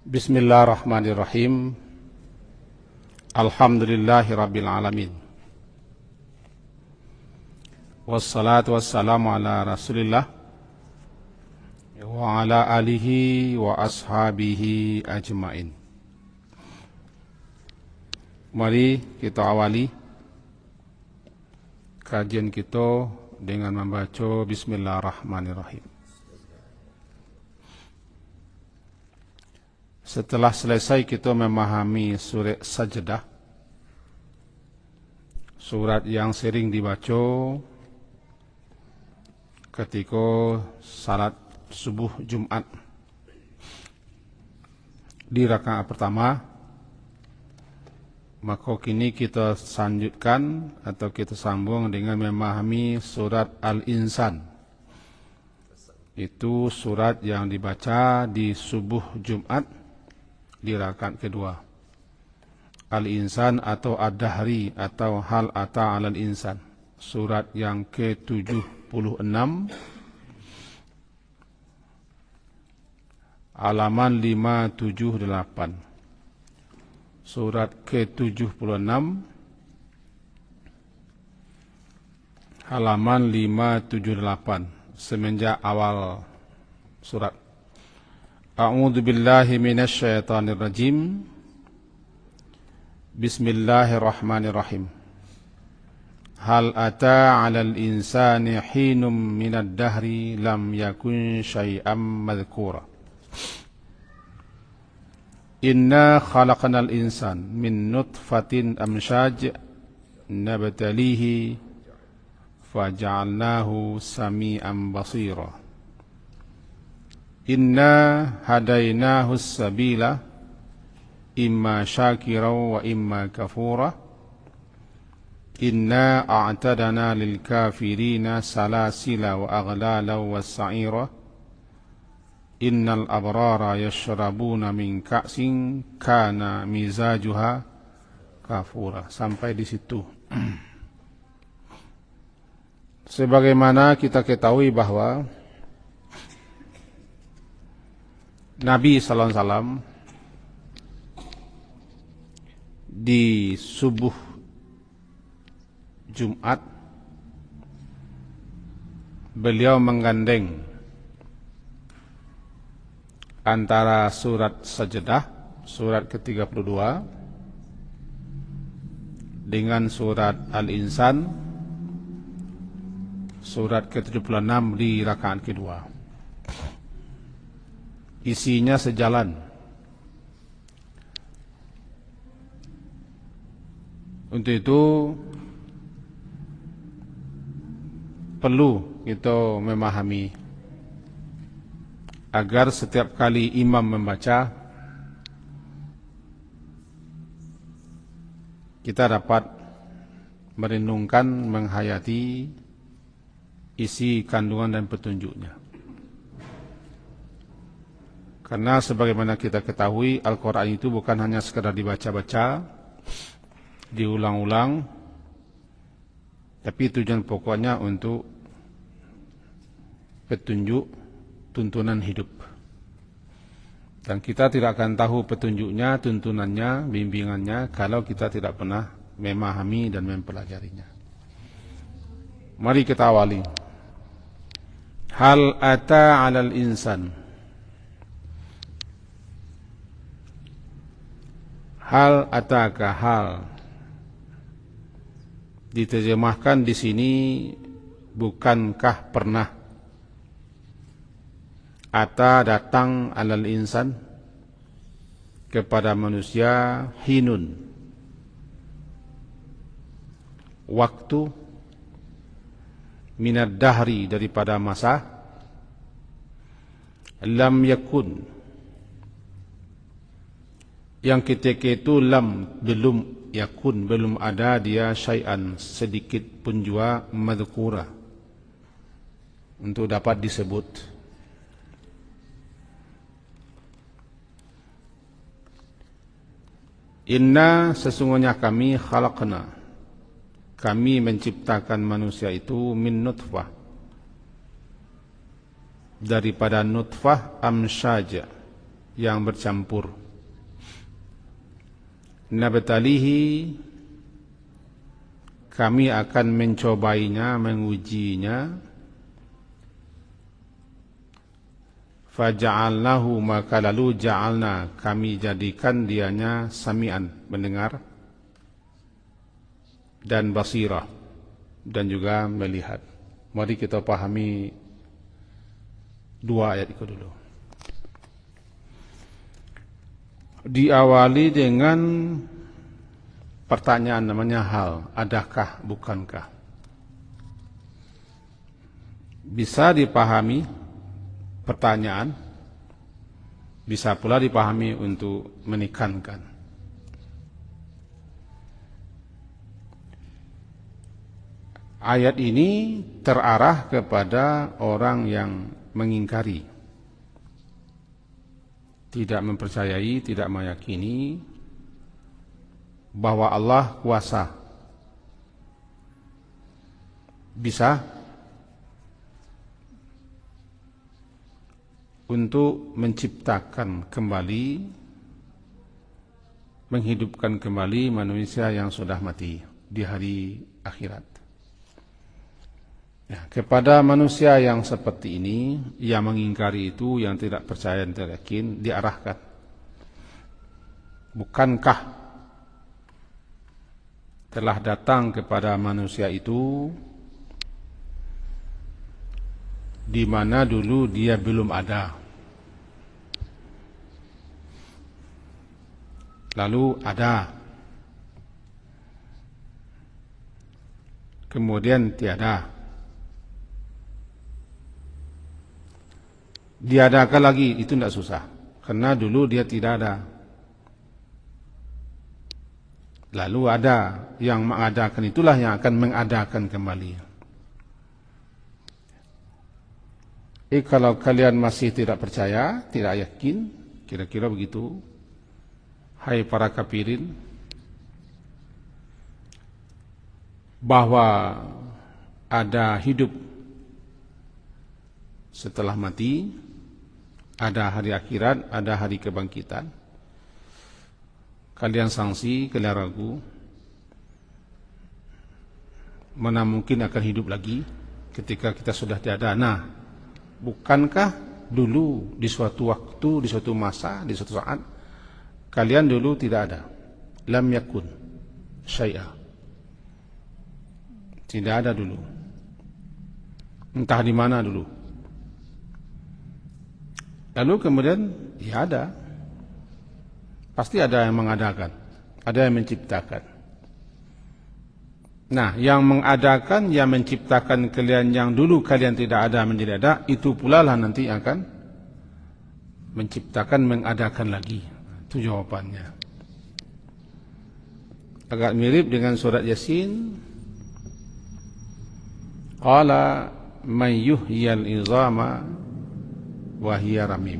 Bismillahirrahmanirrahim. Alhamdulillahirabbil alamin. Wassalatu wassalamu ala Rasulillah wa ala alihi wa ashabihi ajmain. Mari kita awali kajian kita dengan membaca Bismillahirrahmanirrahim. Setelah selesai kita memahami surat Sajdah, surat yang sering dibaca ketika salat subuh Jumat di rakaat pertama, maka kini kita lanjutkan atau kita sambung dengan memahami surat Al-Insan. Itu surat yang dibaca di subuh Jumat di rakaat kedua. Al-Insan atau Ad-Dahri atau Hal Ata 'alal Insan, surat yang ke-76, halaman 578. Surat ke-76 halaman 578 semenjak awal surat. A'udzu billahi minasy syaithanir rajim. Bismillahirrahmanirrahim. Hal ata 'alal insani hinum minad dahri lam yakun syai'an madhkura. Inna khalaqnal insan min nutfatin amsyaj nabtalihi faja'alnahu sami'an basira. Inna hadainahu sabila imma syakira wa imma kafura. Inna a'tadana lil kafirina salasila wa aghlala wa sa'ira. Innal abrara yashrabuna min ka'sin kana mizajuha kafura. Sampai di situ. Sebagaimana kita ketahui bahwa Nabi sallallahu alaihi wasallam di subuh Jumat beliau menggandeng antara surat Sajdah, surat ke-32 dengan surat Al-Insan, surat ke-76 di rakaat kedua. Isinya sejalan. Untuk itu perlu kita memahami agar setiap kali imam membaca kita dapat merenungkan, menghayati isi kandungan dan petunjuknya. Karena sebagaimana kita ketahui, Al-Quran itu bukan hanya sekedar dibaca-baca, diulang-ulang, tapi tujuan pokoknya untuk petunjuk, tuntunan hidup. Dan kita tidak akan tahu petunjuknya, tuntunannya, bimbingannya kalau kita tidak pernah memahami dan mempelajarinya. Mari kita awali. Hal ata 'alal insan. Hal ataka, hal diterjemahkan di sini bukankah pernah. Ata datang 'alal insan kepada manusia, hinun waktu, minad dahri daripada masa, lam yakun yang ketika itu lam belum, yakun belum ada dia, syai'an sedikit pun jua, madhkura untuk dapat disebut. Inna sesungguhnya kami, khalaqna kami menciptakan manusia itu, min nutfah daripada nutfah, amsyaja yang bercampur. Nabtalihi, kami akan mencobainya, mengujinya. Faja'alnahu, maka lalu ja'alna, kami jadikan dianya sami'an, mendengar, dan basirah, dan juga melihat. Mari kita pahami dua ayat itu dulu. Diawali dengan pertanyaan namanya hal, adakah, bukankah. Bisa dipahami pertanyaan, bisa pula dipahami untuk menekankan. Ayat ini terarah kepada orang yang mengingkari, tidak mempercayai, tidak meyakini bahwa Allah kuasa, bisa untuk menciptakan kembali, menghidupkan kembali manusia yang sudah mati di hari akhirat. Ya, kepada manusia yang seperti ini, yang mengingkari itu, yang tidak percaya dan tidak yakin, diarahkan. Bukankah telah datang kepada manusia itu di mana dulu dia belum ada, lalu ada, kemudian tiada. Diadakan lagi, itu tidak susah, karena dulu dia tidak ada, lalu ada. Yang mengadakan itulah yang akan mengadakan kembali. Kalau kalian masih tidak percaya, tidak yakin, kira-kira begitu, hai para kafirin, bahwa ada hidup setelah mati, ada hari akhirat, ada hari kebangkitan. Kalian sangsi, kalian ragu, mana mungkin akan hidup lagi ketika kita sudah tiada. Nah, bukankah dulu di suatu waktu, di suatu masa, di suatu saat, kalian dulu tidak ada, lam yakun syai'a, tidak ada dulu, entah di mana dulu. Lalu kemudian ya ada, pasti ada yang mengadakan, ada yang menciptakan. Nah, yang mengadakan, yang menciptakan kalian yang dulu kalian tidak ada menjadi ada, itu pula lah nanti akan menciptakan, mengadakan lagi. Itu jawabannya. Agak mirip dengan surat Yasin. Qala man yuhyal izama wa hiya ramim.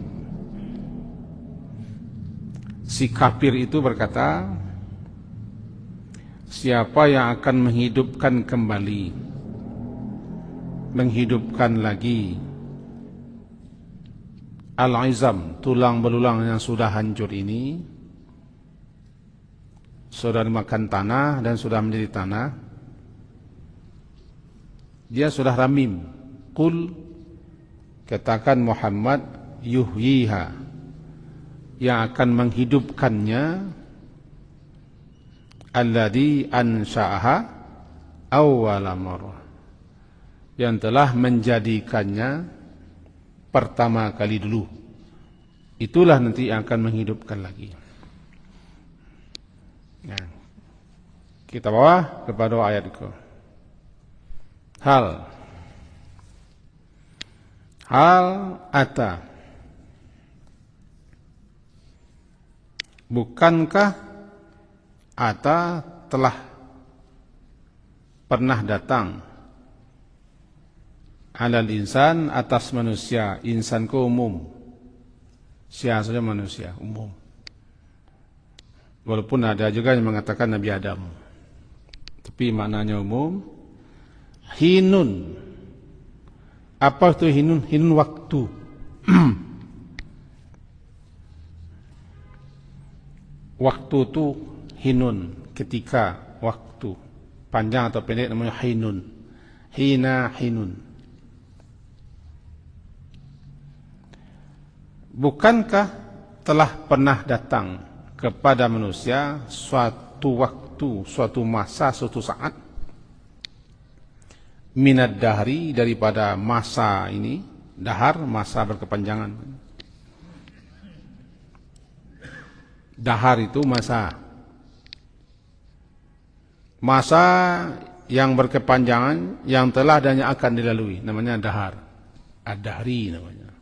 Si kafir itu berkata, siapa yang akan menghidupkan kembali, menghidupkan lagi al-izam, tulang belulang yang sudah hancur ini, sudah dimakan tanah dan sudah menjadi tanah, dia sudah ramim. Qul, katakan Muhammad, yuhyiha, yang akan menghidupkannya, alladzi ansha'aha awwala marrah, yang telah menjadikannya pertama kali dulu. Itulah nanti yang akan menghidupkan lagi. Nah, kita bawa kepada ayat itu. Hal ata, bukankah ata telah pernah datang, alal insan, atas manusia, insan ke umum, siapa saja manusia umum, walaupun ada juga yang mengatakan Nabi Adam, tapi maknanya umum. Hinun, apa itu hinun? Hinun waktu. waktu itu hinun, ketika, waktu. Panjang atau pendek namanya hinun. Hina, hinun. Bukankah telah pernah datang kepada manusia suatu waktu, suatu masa, suatu saat, minad dahri, daripada masa ini, dahar, masa berkepanjangan. Dahar itu masa. Masa yang berkepanjangan, yang telah dan yang akan dilalui, namanya dahar. Ad-dahri namanya.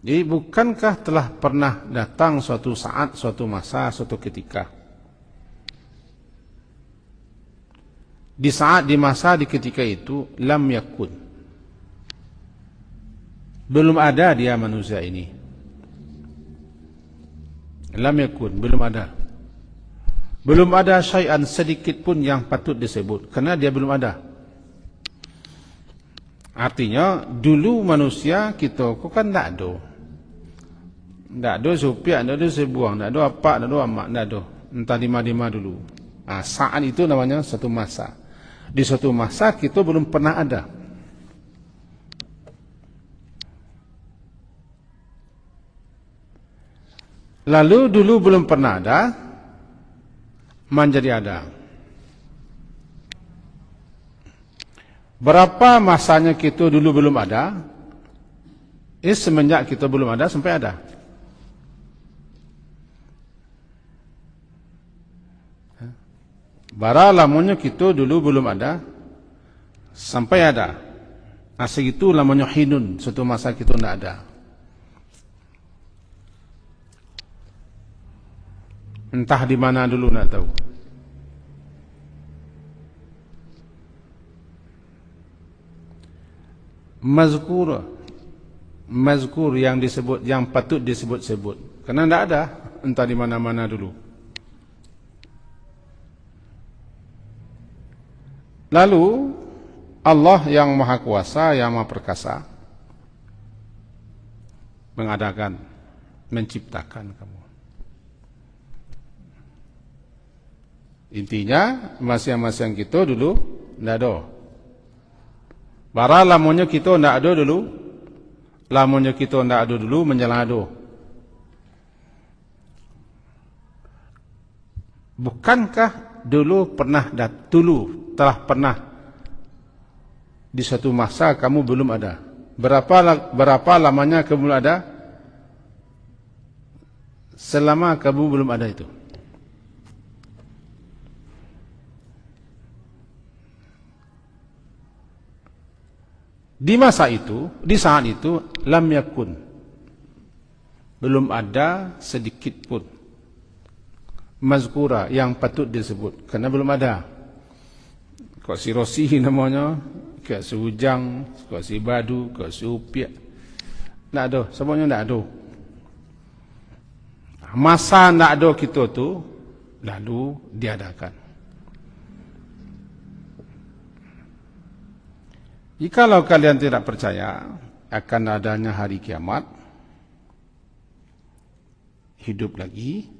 Jadi bukankah telah pernah datang suatu saat, suatu masa, suatu ketika? Di saat, di masa, di ketika itu, lam yakun. Belum ada dia manusia ini. Lam yakun, belum ada. Belum ada syai'an sedikit pun yang patut disebut, karena dia belum ada. Artinya, dulu manusia kita kok kan tak ada. Tak ada sopiak, tak ada sebuang, tak ada apa, tak ada amak, tak ada. Entah di mana dulu. Saat itu namanya satu masa. Di suatu masa kita belum pernah ada. Lalu dulu belum pernah ada, menjadi ada. Berapa masanya kita dulu belum ada? Semenjak kita belum ada sampai ada. Bara lamanya kita dulu belum ada sampai ada. Segitu lamanya hinun, suatu masa kita tidak ada. Entah di mana dulu nak tahu. Mazkur yang disebut, yang patut disebut-sebut, karena tidak ada, entah di mana-mana dulu. Lalu Allah yang Maha Kuasa, yang Maha Perkasa mengadakan, menciptakan kamu. Intinya masing-masing kita dulu tidak ada. Bara lamunnya kita tidak ada dulu, lamunnya kita tidak ada dulu menjelang ada. Bukankah dulu telah pernah di suatu masa kamu belum ada? Berapa lamanya kamu belum ada? Selama kamu belum ada itu. Di masa itu, di saat itu, lam yakun, belum ada sedikit pun mazkura yang patut disebut, karena belum ada. Kok si Rosi namanya, kok si Ujang, kok si Badu, kok si Upiak, tidak ada, semuanya tidak ada. Masa tidak ada kita tu, lalu diadakan. Jikalau kalian tidak percaya akan adanya hari kiamat, hidup lagi,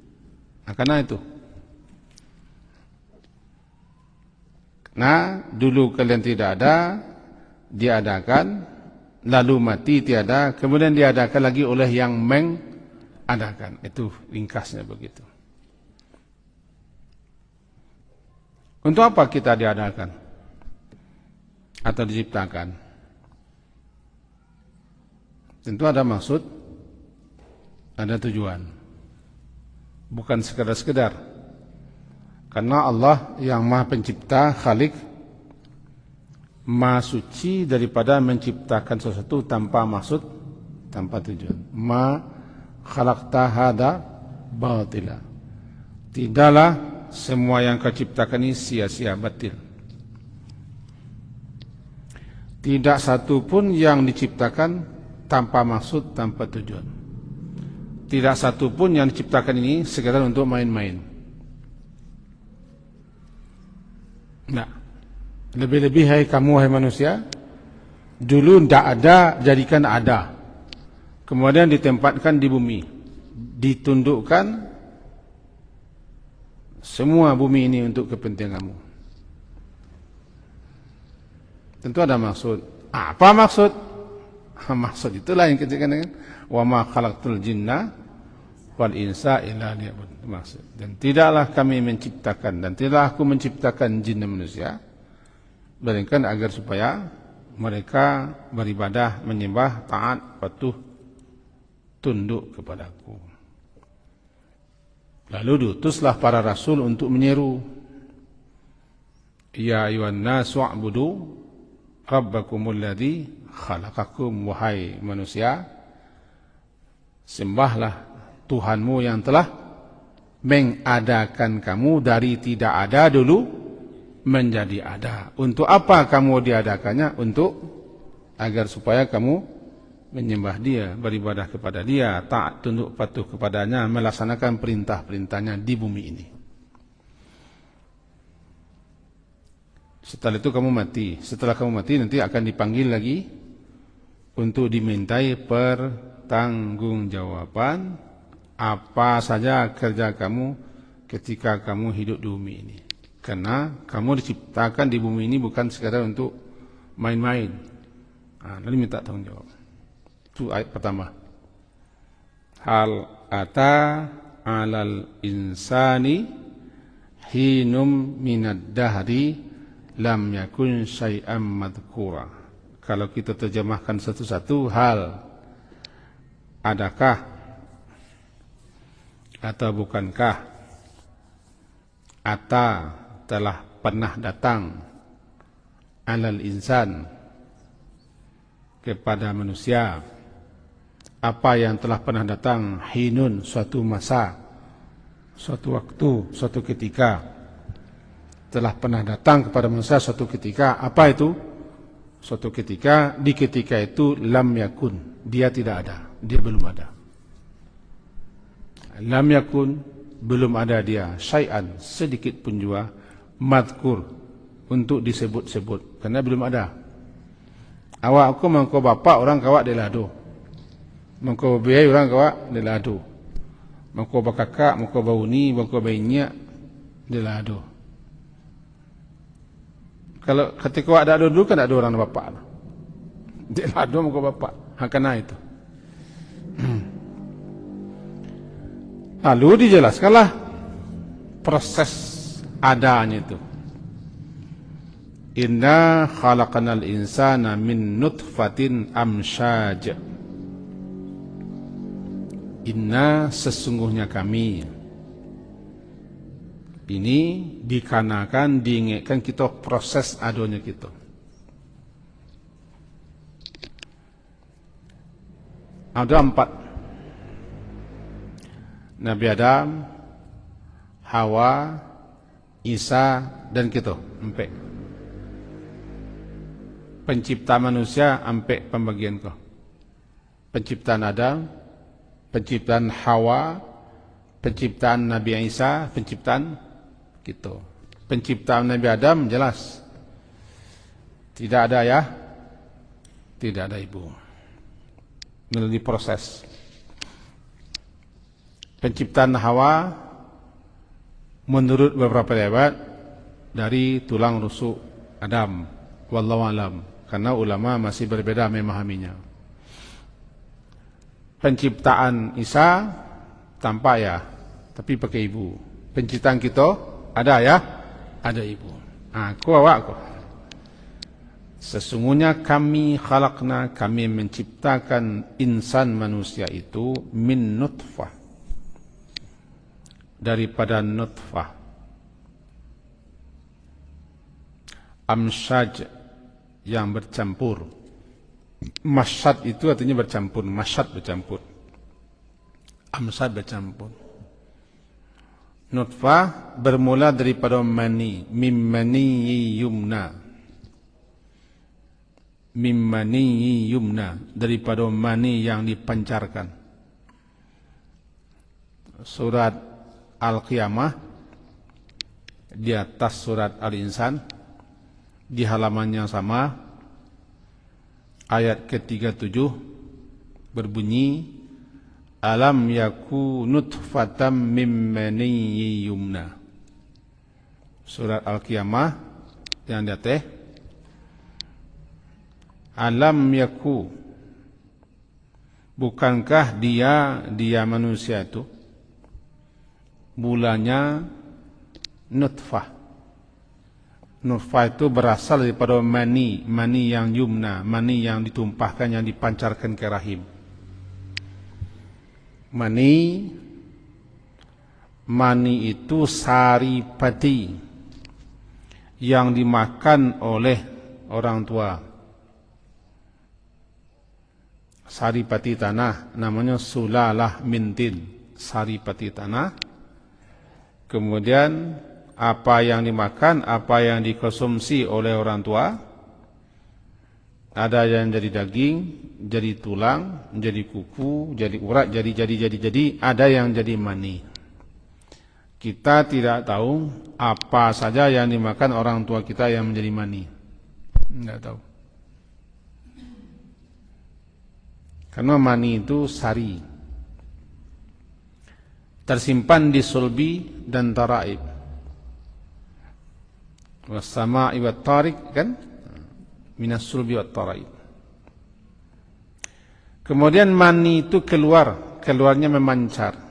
karena itu. Nah, dulu kalian tidak ada, diadakan, lalu mati tiada, kemudian diadakan lagi oleh yang mengadakan. Itu ringkasnya begitu. Untuk apa kita diadakan atau diciptakan? Tentu ada maksud, ada tujuan. Bukan sekedar-sekedar. Karena Allah yang Maha Pencipta, Khalik, Maha suci daripada menciptakan sesuatu tanpa maksud, tanpa tujuan. Ma khalaqta hada batila. Tidaklah semua yang kau ciptakan ini sia-sia, batil. Tidak satu pun yang diciptakan tanpa maksud, tanpa tujuan. Tidak satu pun yang diciptakan ini sekadar untuk main-main. Nah, lebih-lebih hai kamu, hai manusia, dulu tidak ada, jadikan ada. Kemudian ditempatkan di bumi, ditundukkan semua bumi ini untuk kepentingan kamu. Tentu ada maksud. Apa maksud? Maksud itulah yang kita katakan wa ma khalaqtul jinna wal insa illa liya'budun. Maksud. Dan tidaklah kami menciptakan dan tidaklah aku menciptakan jin dan manusia melainkan agar supaya mereka beribadah, menyembah, taat, patuh, tunduk kepadaku. Lalu diutuslah para rasul untuk menyeru, ya ayyuhan nasu u'budu rabbakumul ladzi khalaqakum, wahai manusia, sembahlah Tuhanmu yang telah mengadakan kamu dari tidak ada dulu menjadi ada. Untuk apa kamu diadakannya? Untuk agar supaya kamu menyembah Dia, beribadah kepada Dia, taat, tunduk patuh kepadanya, melaksanakan perintah-perintahnya di bumi ini. Setelah itu kamu mati. Setelah kamu mati nanti akan dipanggil lagi untuk dimintai pertanggungjawaban apa saja kerja kamu ketika kamu hidup di bumi ini. Karena kamu diciptakan di bumi ini bukan sekadar untuk main-main. Lalu minta tanggung jawab. Itu ayat pertama. Hal ata alal insani hinum minad dahri lam yakun syai'am madhkura. Kalau kita terjemahkan satu-satu, hal, adakah atau bukankah, ata telah pernah datang, alal insan kepada manusia, apa yang telah pernah datang, hinun suatu masa, suatu waktu, suatu ketika, telah pernah datang kepada manusia suatu ketika. Apa itu? Suatu ketika, di ketika itu lam yakun, dia tidak ada, dia belum ada. Lam yakun, belum ada dia, syai'an, sedikit pun juga, madhkur, untuk disebut-sebut, karena belum ada. Awak aku mengkau bapak orang kawak delado, mengkau biaya orang kawak delado, mengkau bakakak, mengkau bauni, mengkau bayinya delado. Kalau ketika awak ada dulu kan ada orang bapak, delado mengkau bapak, hakana itu. Lalu dijelaskanlah proses adanya itu. Inna khalaqanal insana min nutfatin amsyaj. Inna, sesungguhnya kami. Ini dikarenakan diingatkan kita proses adanya kita. Ada 4. Nabi Adam, Hawa, Isa, dan kita, 4. Pencipta manusia, 4 pembagian kau. Penciptaan Adam, penciptaan Hawa, penciptaan Nabi Isa, penciptaan kita. Penciptaan Nabi Adam jelas, tidak ada ayah, tidak ada ibu, melalui proses. Penciptaan Hawa menurut beberapa riwayat dari tulang rusuk Adam, wallahu alam, karena ulama masih berbeda memahaminya. Penciptaan Isa tanpa ayah, tapi pakai ibu. Penciptaan kita ada ayah, ada ibu. Aku awakku. Sesungguhnya kami khalaqna, kami menciptakan insan manusia itu min nutfah, daripada nutfah, amsyaj, yang bercampur. Masyad itu artinya bercampur, masyad bercampur, amsyad bercampur. Nutfah bermula daripada mani, mimmani yumna, mimmani yumna, daripada mani yang dipancarkan. Surat Al-Qiyamah di atas surat Al-Insan di halaman yang sama, ayat ke-37 berbunyi, alam yaku nutfatam mim maniyyi yumna. surat Al-Qiyamah yang di atas, alam yaku, bukankah dia manusia itu mulanya nutfah. Nutfah itu berasal daripada mani yang yumna, mani yang ditumpahkan, yang dipancarkan ke rahim. Mani itu saripati yang dimakan oleh orang tua. Saripati tanah, namanya sulalah mintin, saripati tanah. Kemudian apa yang dimakan, apa yang dikonsumsi oleh orang tua, ada yang jadi daging, jadi tulang, jadi kuku, jadi urat, jadi, ada yang jadi mani. Kita tidak tahu apa saja yang dimakan orang tua kita yang menjadi mani. Tidak tahu. Karena mani itu sari, tersimpan di sulbi dan taraib. Wassama'i wat tariq, kan? Minas sulbi wat taraib. Kemudian mani itu keluarnya memancar,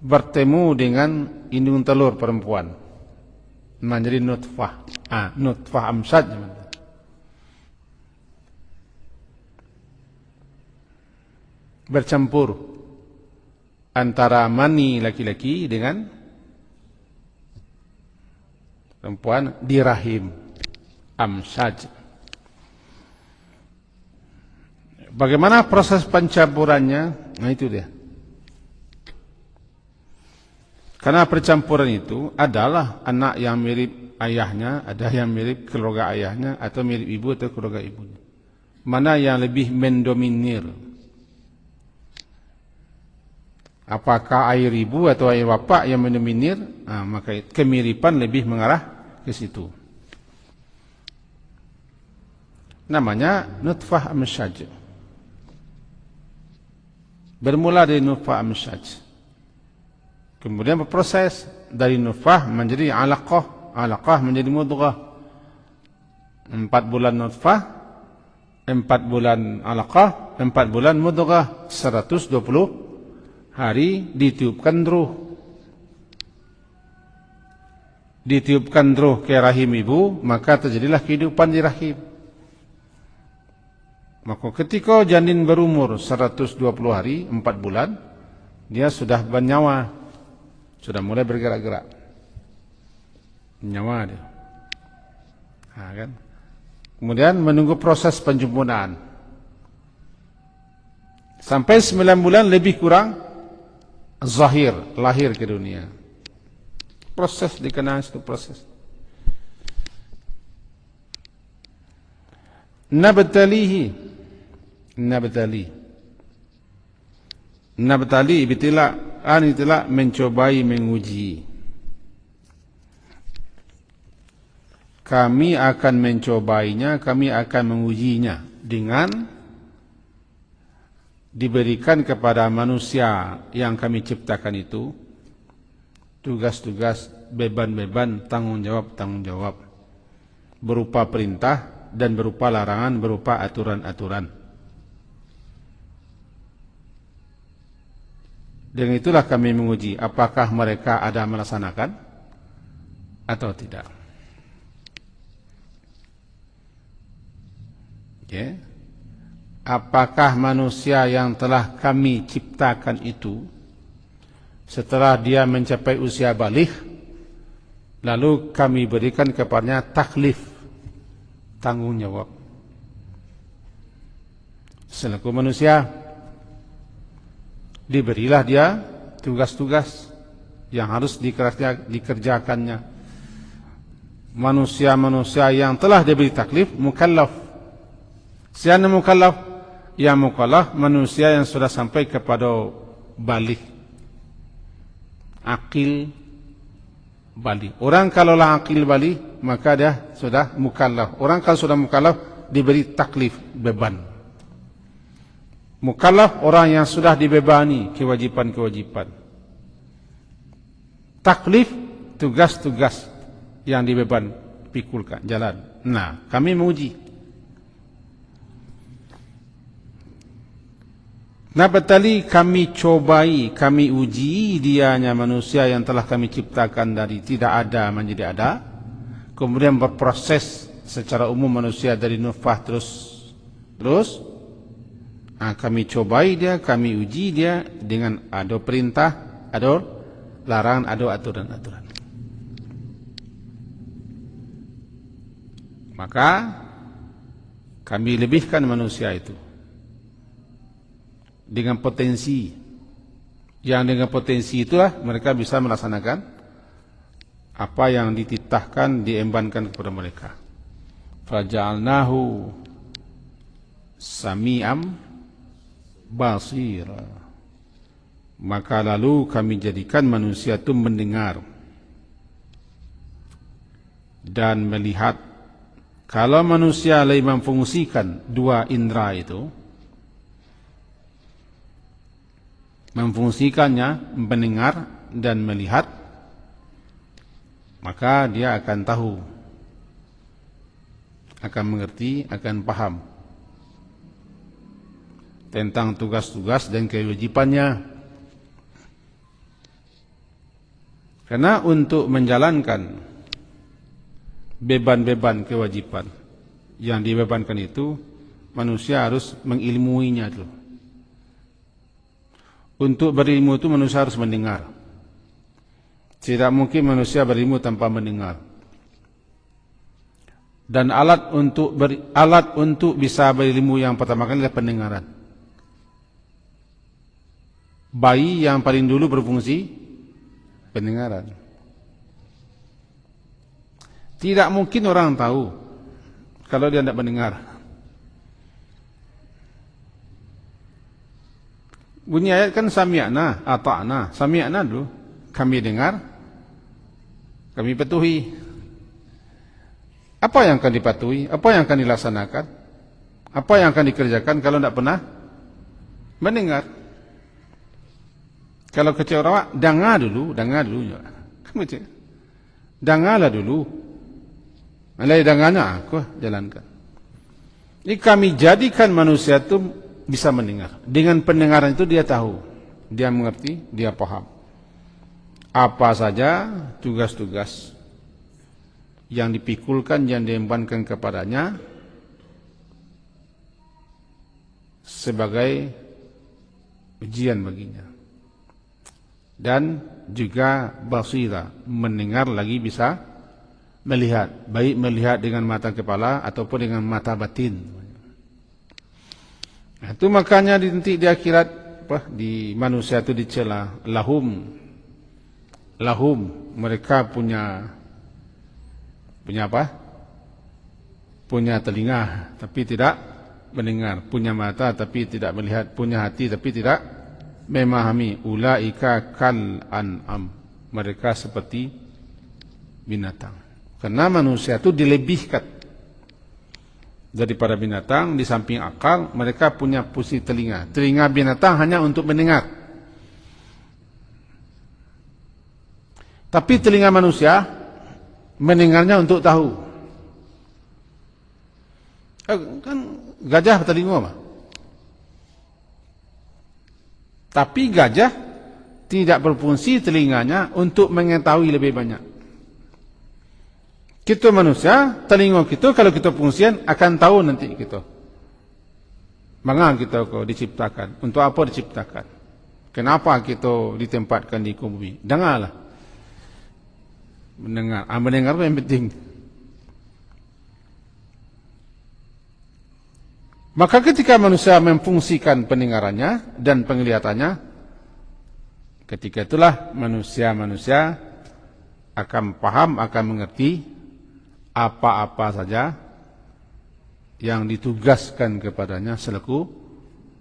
bertemu dengan indung telur perempuan, menjadi nutfah. Nutfah amsyad. Bercampur antara mani laki-laki dengan perempuan di rahim, amsyaj. Bagaimana proses pencampurannya? Nah itu dia. Karena percampuran itu adalah anak yang mirip ayahnya, ada yang mirip keluarga ayahnya, atau mirip ibu atau keluarga ibunya. Mana yang lebih mendominir? Apakah air ibu atau air bapak yang mendominir? Maka kemiripan lebih mengarah ke situ. Namanya nutfah amsyaj. Bermula dari nutfah amsyaj. Kemudian berproses dari nutfah menjadi alaqah, alaqah menjadi mudghah. 4 bulan nutfah, 4 bulan alaqah, 4 bulan mudghah, 120 hari ditiupkan ruh. Ditiupkan ruh ke rahim ibu, maka terjadilah kehidupan di rahim. Maka ketika janin berumur 120 hari, 4 bulan, dia sudah bernyawa, sudah mulai bergerak-gerak. Nyawa dia. Kan? Kemudian menunggu proses penyempurnaan. Sampai 9 bulan lebih kurang, zahir, lahir ke dunia. Proses dikenal itu proses. Nabtali, ibtila, mencobai, menguji. Kami akan mencobainya, kami akan mengujinya dengan diberikan kepada manusia yang kami ciptakan itu tugas-tugas, beban-beban, tanggung-jawab berupa perintah dan berupa larangan, berupa aturan-aturan. Dengan itulah kami menguji apakah mereka ada melaksanakan atau tidak. Okay. Apakah manusia yang telah kami ciptakan itu setelah dia mencapai usia baligh, lalu kami berikan kepadanya taklif, tanggung jawab. Selaku manusia, diberilah dia tugas-tugas yang harus dikerjakannya. Manusia-manusia yang telah diberi taklif, mukallaf. Siapa mukallaf? Yang mukallaf manusia yang sudah sampai kepada baligh, akil baligh. Orang kalaulah akil baligh, maka dia sudah mukallaf. Orang kalau sudah mukallaf diberi taklif, beban. Mukallaf orang yang sudah dibebani kewajipan-kewajipan. taklif, tugas-tugas yang dibeban pikulkan jalan. Nah, kami menguji. Nabatali kami cobai, kami uji dianya manusia yang telah kami ciptakan dari tidak ada menjadi ada. Kemudian berproses secara umum manusia dari nutfah terus. Kami cobai dia, kami uji dia dengan ada perintah, ada larangan, ada aturan-aturan. Maka kami lebihkan manusia itu dengan potensi. Yang dengan potensi itulah mereka bisa melaksanakan apa yang dititahkan, diembankan kepada mereka. Faja'alnahu sami'am basira. Maka lalu kami jadikan manusia itu mendengar dan melihat. Kalau manusia lagi memfungsikan dua indera itu, memfungsikannya mendengar dan melihat, maka dia akan tahu, akan mengerti, akan paham tentang tugas-tugas dan kewajibannya. Karena untuk menjalankan beban-beban kewajiban yang dibebankan itu, manusia harus mengilmuinya dulu. Untuk berilmu itu manusia harus mendengar. Tidak mungkin manusia berilmu tanpa mendengar. Dan alat untuk bisa berilmu yang pertama kali adalah pendengaran. Bayi yang paling dulu berfungsi pendengaran. Tidak mungkin orang tahu kalau dia tidak mendengar. Bunyi ayat kan sami'na, ata'na. Sami'na dulu, kami dengar, kami patuhi. Apa yang akan dipatuhi? Apa yang akan dilaksanakan? Apa yang akan dikerjakan kalau tidak pernah mendengar? Kalau kecewa, dengar dulu. Kamu cek, dengarlah dulu. Alai dengannya aku jalankan. Ini kami jadikan manusia itu bisa mendengar. Dengan pendengaran itu dia tahu, dia mengerti, dia paham apa saja tugas-tugas yang dipikulkan, yang diembankan kepadanya sebagai ujian baginya. Dan juga basira, mendengar lagi bisa melihat, baik melihat dengan mata kepala ataupun dengan mata batin. Itu makanya nanti di akhirat di manusia itu dicela, lahum mereka punya apa? Punya telinga tapi tidak mendengar, punya mata tapi tidak melihat, punya hati tapi tidak memahami. Ulaika kal an'am, mereka seperti binatang. Karena manusia itu dilebihkan daripada binatang. Di samping akal, mereka punya fungsi telinga. Telinga binatang hanya untuk mendengar. Tapi telinga manusia mendengarnya untuk tahu. Kan gajah telinga mah. Tapi gajah tidak berfungsi telinganya untuk mengetahui lebih banyak. Kita manusia, telinga kita kalau kita fungsian akan tahu nanti kita. Mengapa kita kok diciptakan? Untuk apa diciptakan? Kenapa kita ditempatkan di bumi? Dengarlah. Mendengar. Mendengar itu yang penting. Maka ketika manusia memfungsikan pendengarannya dan penglihatannya, ketika itulah manusia akan paham, akan mengerti apa-apa saja yang ditugaskan kepadanya selaku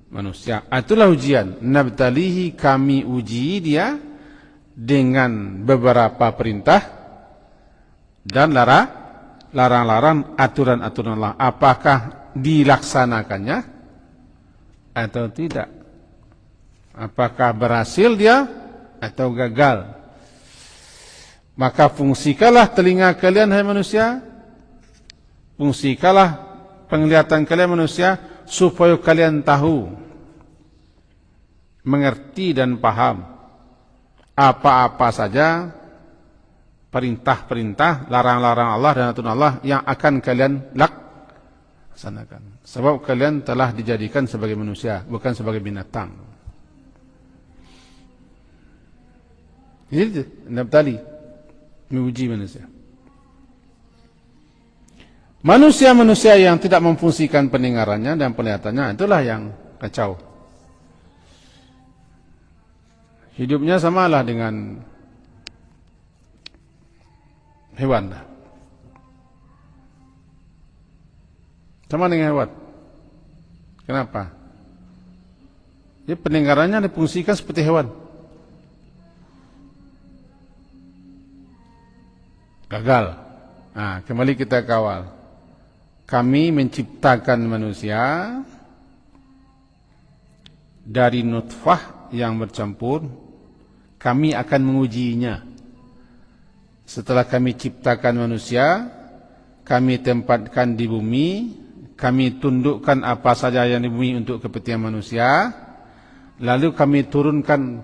manusia. Itulah ujian. Nabtalihi, kami uji dia dengan beberapa perintah dan larang-larang, aturan-aturan Allah. Apakah dilaksanakannya atau tidak? Apakah berhasil dia atau gagal? Maka fungsikanlah telinga kalian hai manusia, fungsikanlah penglihatan kalian manusia, supaya kalian tahu, mengerti dan paham apa-apa saja perintah-perintah, larang-larang Allah dan aturan Allah yang akan kalian laksanakan. Sebab kalian telah dijadikan sebagai manusia, bukan sebagai binatang. Jadi Nabtali menguji manusia. Manusia-manusia yang tidak memfungsikan pendengarannya dan penglihatannya, itulah yang kacau. Hidupnya samalah dengan hewan. Sama dengan hewan. Kenapa? Dia pendengarannya difungsikan seperti hewan. Gagal. Nah, kembali kita kawal. Kami menciptakan manusia dari nutfah yang bercampur. Kami akan mengujinya. Setelah kami ciptakan manusia, kami tempatkan di bumi, kami tundukkan apa saja yang di bumi untuk kepentingan manusia, lalu kami turunkan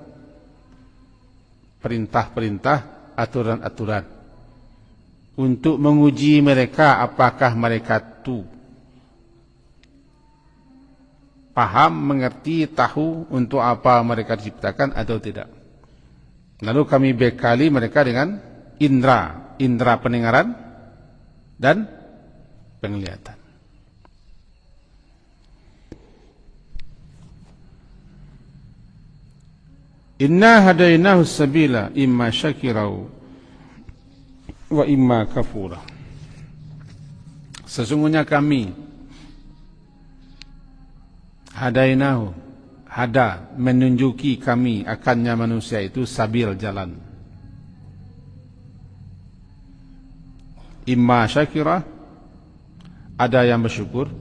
perintah-perintah, aturan-aturan untuk menguji mereka apakah mereka itu paham, mengerti, tahu untuk apa mereka diciptakan atau tidak. Lalu kami bekali mereka dengan indera pendengaran dan penglihatan. Inna hadainahu sabila imma syakirau wa imma kafura. Sesungguhnya kami hadainahu, menunjuki kami akannya manusia itu sabil jalan. Imma syakira, ada yang bersyukur,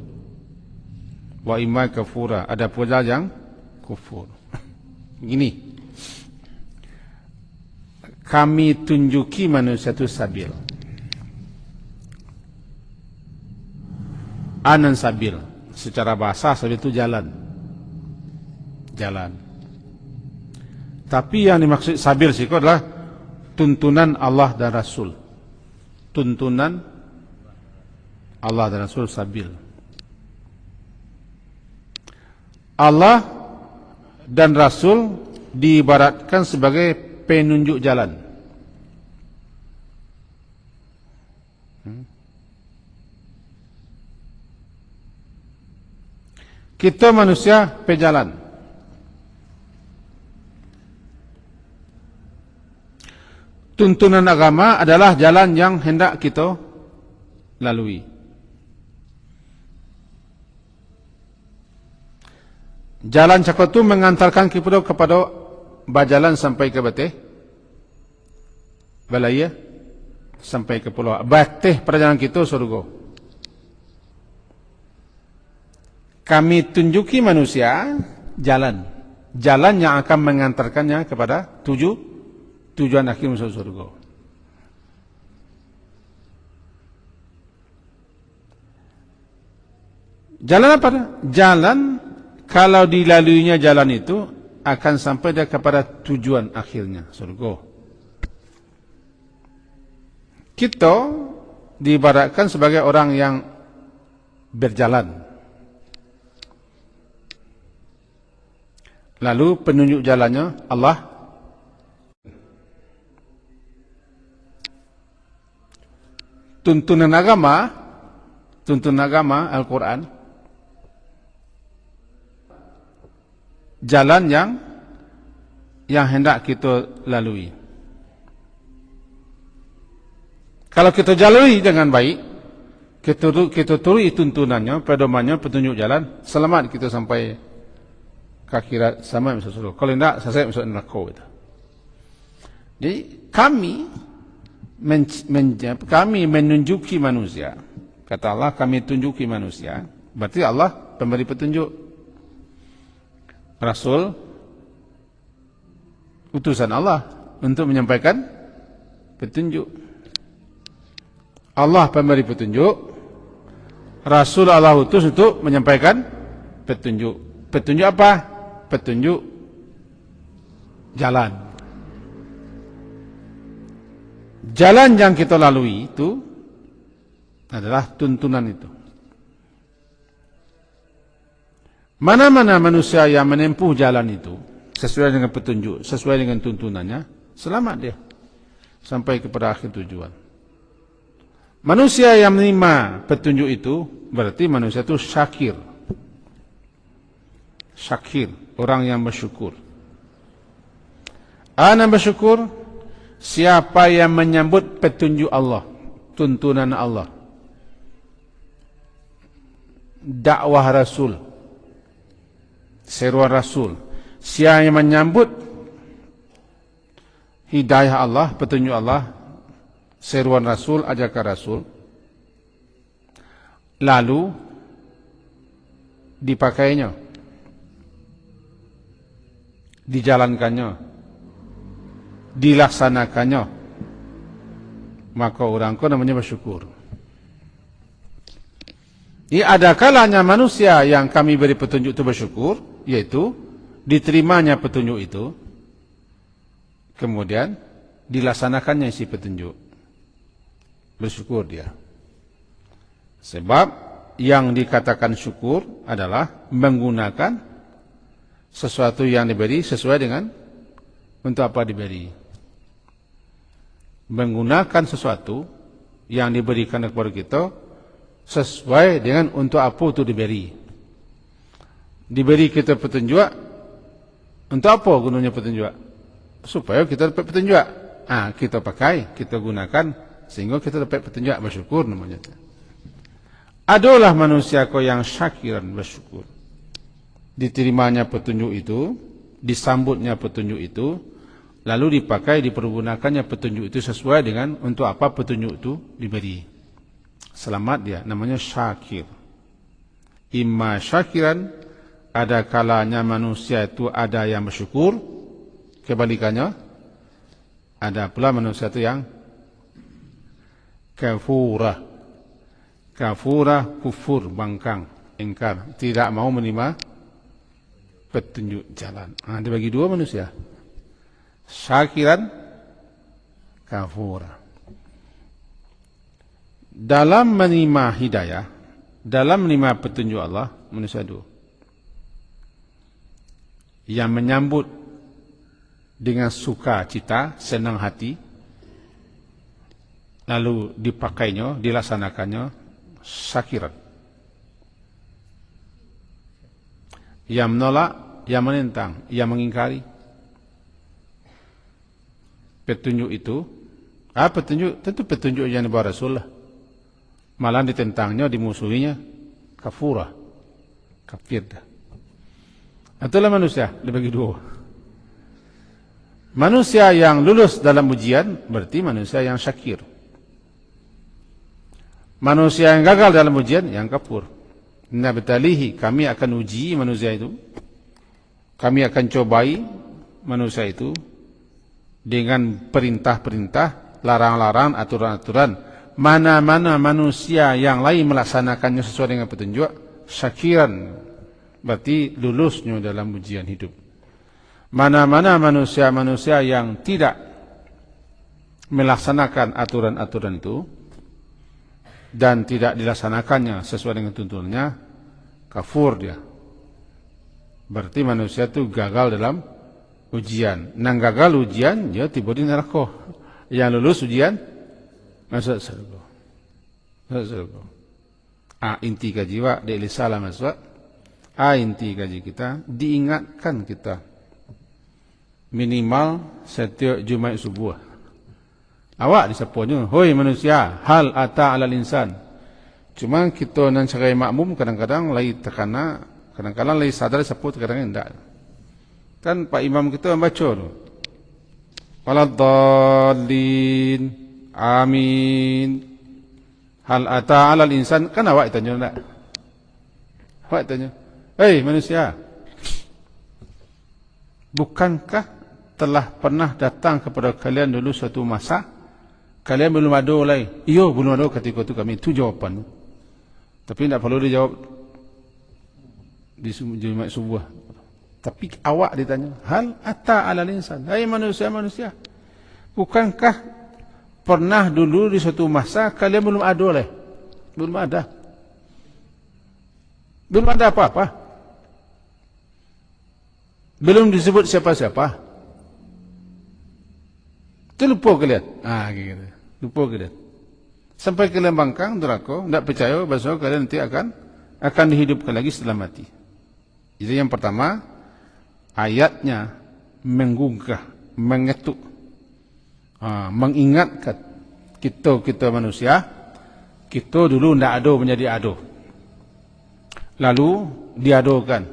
wa imma kafura, ada pula yang kufur. Gini, kami tunjuki manusia itu sabil. Anan sabil, secara bahasa sabil itu jalan. Jalan. Tapi yang dimaksud sabil itu adalah tuntunan Allah dan Rasul. Tuntunan Allah dan Rasul sabil. Allah dan Rasul diibaratkan sebagai penunjuk jalan. Kita manusia pejalan. Tuntunan agama adalah jalan yang hendak kita lalui. Jalan cakap itu mengantarkan kita kepada berjalan sampai ke bateh balaya, sampai ke pulau bateh perjalanan kita surga. Kami tunjuki manusia jalan yang akan mengantarkannya kepada tujuan akhir masuk surga. Jalan apa? Jalan kalau dilaluinya jalan itu akan sampai dia kepada tujuan akhirnya, surga. Kita diibaratkan sebagai orang yang berjalan. Lalu penunjuk jalannya Allah. Tuntunan agama Al-Quran, jalan yang hendak kita lalui. Kalau kita jalui dengan baik, kita turui tuntunannya, pedomannya, petunjuk jalan, selamat kita sampai ke akhirat sama masuk surga. Kalau tidak, selesai masuk neraka itu. Jadi kami menunjuki manusia. Kata Allah, kami tunjuki manusia. Berarti Allah pemberi petunjuk. Rasul utusan Allah untuk menyampaikan petunjuk. Allah pemberi petunjuk, Rasul Allah utus untuk menyampaikan petunjuk. Petunjuk apa? Petunjuk jalan. Jalan yang kita lalui itu adalah tuntunan itu. Mana-mana manusia yang menempuh jalan itu sesuai dengan petunjuk, sesuai dengan tuntunannya, selamat dia sampai kepada akhir tujuan. Manusia yang menerima petunjuk itu berarti manusia itu syakir. Syakir, orang yang bersyukur. Ana bersyukur siapa yang menyambut petunjuk Allah, tuntunan Allah, dakwah Rasul, seruan Rasul. Siapa yang menyambut hidayah Allah, petunjuk Allah, seruan Rasul, ajakan Rasul, lalu dipakainya, dijalankannya, dilaksanakannya, maka orang itu namanya bersyukur. Ini ada kalanya manusia yang kami beri petunjuk itu bersyukur, yaitu diterimanya petunjuk itu, kemudian dilaksanakannya isi petunjuk. Bersyukur dia. Sebab yang dikatakan syukur adalah menggunakan sesuatu yang diberi sesuai dengan untuk apa diberi. Menggunakan sesuatu yang diberikan kepada kita sesuai dengan untuk apa itu diberi. Diberi kita petunjuk, untuk apa gunanya petunjuk? Supaya kita dapat petunjuk. Kita pakai, kita gunakan sehingga kita dapat petunjuk, bersyukur namanya. Adalah manusia kau yang syakiran, bersyukur. Diterimanya petunjuk itu, disambutnya petunjuk itu, lalu dipakai, dipergunakannya petunjuk itu sesuai dengan untuk apa petunjuk itu diberi. Selamat dia, namanya syakir. Imma syakiran, ada kalanya manusia itu ada yang bersyukur, kebalikannya ada pula manusia itu yang kafurah. Kafurah, kufur, bangkang, ingkar, tidak mau menerima petunjuk jalan. Ada bagi dua manusia, syakiran, kafurah. Dalam menerima hidayah, dalam menerima petunjuk Allah, manusia dua. Yang menyambut dengan sukacita, senang hati, lalu dipakainya, dilaksanakannya, syakiran. Yang menolak, yang menentang, yang mengingkari petunjuk itu. Petunjuk, tentu petunjuk yang dibawa Rasul lah. Malah ditentangnya, dimusuhinya, kafurah, kafir dah. Itulah manusia, dibagi dua. Manusia yang lulus dalam ujian berarti manusia yang syakir. Manusia yang gagal dalam ujian yang kafur. Nabtalihi, kami akan uji manusia itu. Kami akan cobai manusia itu dengan perintah-perintah, larang-larang, aturan-aturan. Mana-mana manusia yang lain melaksanakannya sesuai dengan petunjuk, syakiran, berarti lulusnya dalam ujian hidup. Mana-mana manusia-manusia yang tidak melaksanakan aturan-aturan itu dan tidak dilaksanakannya sesuai dengan tuntunannya, kafur dia. Berarti manusia itu gagal dalam ujian. Nang gagal ujian, dia tiba di neraka. Yang lulus ujian, masuk surga. Masuk surga. Inti kaji wa di lisalah masuk. Inti kaji kita, diingatkan kita minimal setiap Jumat subuh. Awak disapunya, hoi manusia, hal ata alal insan. Cuma kita nan sebagai makmum kadang-kadang lagi terkena, kadang-kadang lagi sadar sapu, kadang-kadang tidak. Kan Pak Imam kita membaca tu. Waladdallin, amin. Hal ata alal insan, kan awak tanya tak? Awak tanya, hei manusia, bukankah telah pernah datang kepada kalian dulu suatu masa Kalian belum ada lagi. Iyo, belum ada ketika itu kami. Itu jawapan. Tapi tidak perlu dijawab di Jumat subuh. Tapi awak ditanya, hal ata alal insan. Hai manusia. Bukankah pernah dulu di suatu masa kalian belum ada lagi? Belum ada. Belum ada apa-apa. Belum disebut siapa-siapa. Itu lupa kalian. Gitu. Lupa kalian. Sampai kalian bangkang, neraka, tidak percaya bahawa kalian nanti akan dihidupkan lagi setelah mati. Jadi yang pertama, ayatnya menggugah, mengetuk, mengingatkan kita manusia, kita dulu tidak ada menjadi ada. Lalu diadakan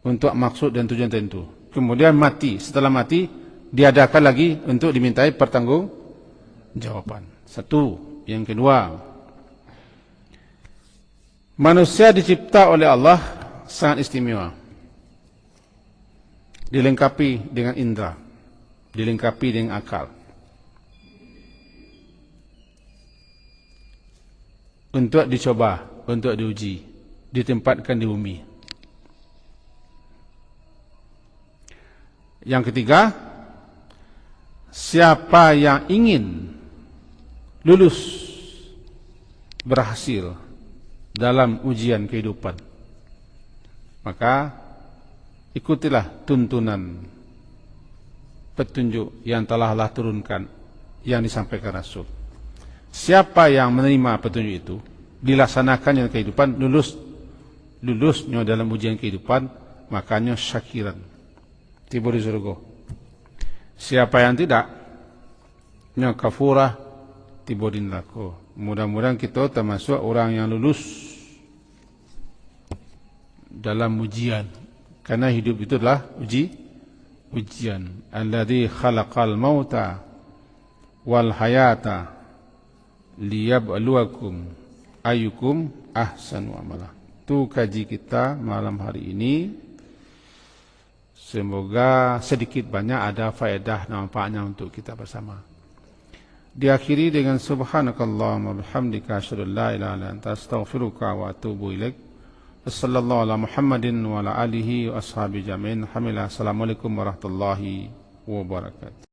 untuk maksud dan tujuan tertentu. Kemudian mati. Setelah mati, diadakan lagi untuk dimintai pertanggungjawaban. Satu. Yang kedua, manusia dicipta oleh Allah sangat istimewa. Dilengkapi dengan indera, dilengkapi dengan akal. Untuk dicoba, untuk diuji, ditempatkan di bumi. Yang ketiga, siapa yang ingin lulus, berhasil dalam ujian kehidupan, maka ikutilah tuntunan petunjuk yang telah Allah turunkan, yang disampaikan Rasul. Siapa yang menerima petunjuk itu, dilaksanakannya kehidupan, lulusnya dalam ujian kehidupan, makanya syakiran, tiba di surga. Siapa yang tidak, nya kafurah, tiba di neraka. Mudah-mudahan kita termasuk orang yang lulus dalam ujian. Karena hidup itu adalah ujian. Alladzi khalaqal mauta wal hayata liyabluwakum ayyukum ahsanu amala. Itu kaji kita malam hari ini. Semoga sedikit banyak ada faedah dan manfaatnya untuk kita bersama. Diakhiri dengan subhanakallahumma bihamdika asyhadu an la ilaha illa anta astaghfiruka wa atubu ilaik. Wassallallahu ala Muhammadin wa ala alihi wa ashabihi jami'in. Alhamdulillah. Assalamualaikum warahmatullahi wabarakatuh.